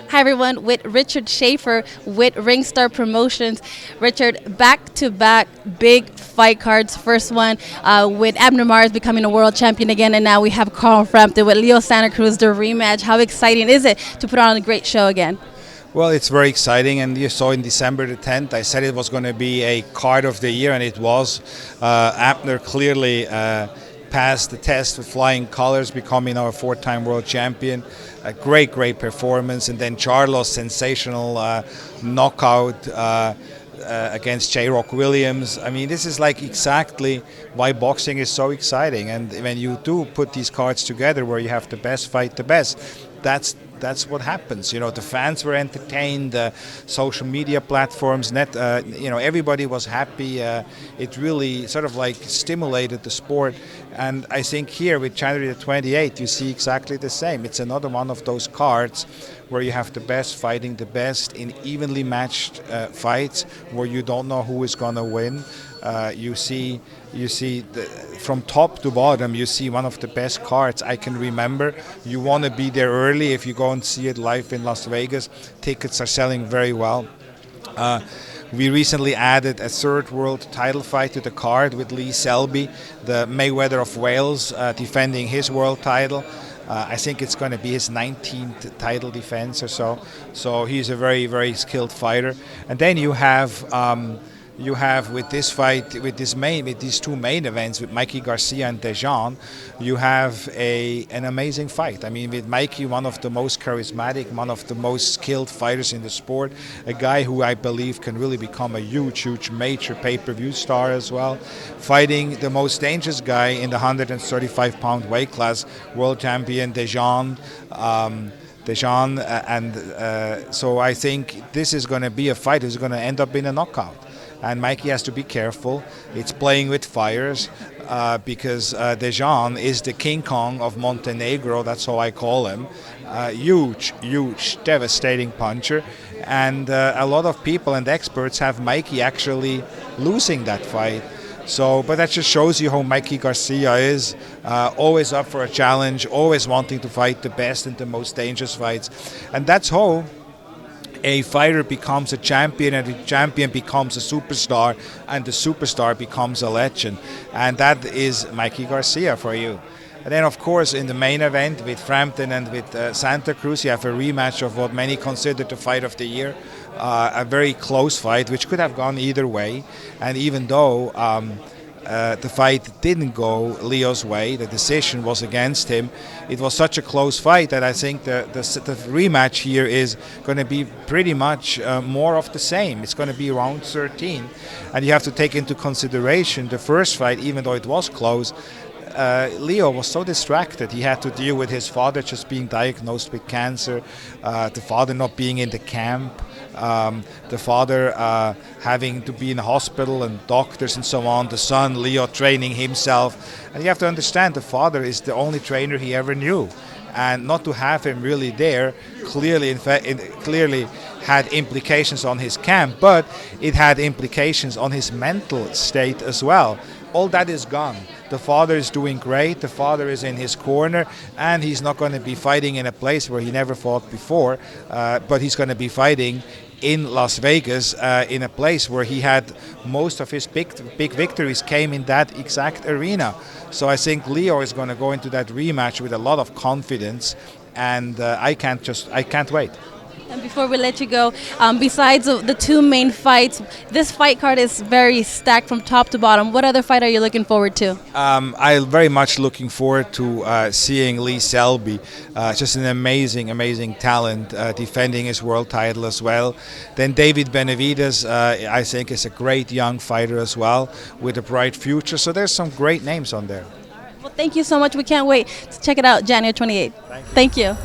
Hi everyone, with Richard Schaffer with Ringstar Promotions. Richard, back-to-back big fight cards. First one with Abner Mars becoming a world champion again, and now we have Carl Frampton with Leo Santa Cruz, the rematch. How exciting is it to put on a great show again? Well, it's very exciting, and you saw in December the 10th, I said it was going to be a card of the year, and it was. Abner clearly passed the test with flying colors, becoming our four-time world champion. A great performance, and then Charlo's sensational knockout against J. Rock Williams. I mean, this is like exactly why boxing is so exciting. And when you do put these cards together, where you have the best fight the best, that's what happens. You know, the fans were entertained, social media platforms, everybody was happy. It really sort of like stimulated the sport. And I think here with January the 28th, you see exactly the same. It's another one of those cards where you have the best fighting the best in evenly matched fights, where you don't know who is going to win. You see from top to bottom, you see one of the best cards I can remember. You want to be there early if you go and see it live in Las Vegas. Tickets are selling very well. We recently added a third world title fight to the card with Lee Selby, the Mayweather of Wales, defending his world title. I think it's going to be his 19th title defense or so. So he's a very skilled fighter. And then you have with this fight, with these two main events, with Mikey Garcia and Dejan, you have an amazing fight. I mean, with Mikey, one of the most charismatic, one of the most skilled fighters in the sport, a guy who I believe can really become a huge major pay-per-view star as well, fighting the most dangerous guy in the 135-pound weight class, world champion Dejan. So I think this is going to be a fight that's going to end up in a knockout. And Mikey has to be careful. It's playing with fires because Dejan is the King Kong of Montenegro. That's how I call him. Huge, devastating puncher. And a lot of people and experts have Mikey actually losing that fight. So, but that just shows you how Mikey Garcia is, always up for a challenge, always wanting to fight the best and the most dangerous fights. And that's how a fighter becomes a champion, and the champion becomes a superstar, and the superstar becomes a legend. And that is Mikey Garcia for you. And then, of course, in the main event with Frampton and with Santa Cruz, you have a rematch of what many consider the fight of the year. A very close fight, which could have gone either way. And even though the fight didn't go Leo's way, the decision was against him, it was such a close fight that I think the rematch here is going to be pretty much more of the same. It's going to be round 13, and you have to take into consideration the first fight, even though it was close. Leo was so distracted. He had to deal with his father just being diagnosed with cancer, the father not being in the camp, the father having to be in the hospital and doctors and so on, the son, Leo, training himself. And you have to understand, the father is the only trainer he ever knew. And not to have him really there clearly had implications on his camp, but it had implications on his mental state as well. All that is gone. The father is doing great, the father is in his corner, and he's not going to be fighting in a place where he never fought before, but he's going to be fighting in Las Vegas, in a place where he had most of his big victories came in that exact arena. So I think Leo is going to go into that rematch with a lot of confidence, and I can't wait. And before we let you go, besides the two main fights, this fight card is very stacked from top to bottom. What other fight are you looking forward to? I'm very much looking forward to seeing Lee Selby, just an amazing talent, defending his world title as well. Then David Benavidez, I think, is a great young fighter as well, with a bright future. So there's some great names on there. Well, thank you so much. We can't wait to check it out January 28th. Thank you.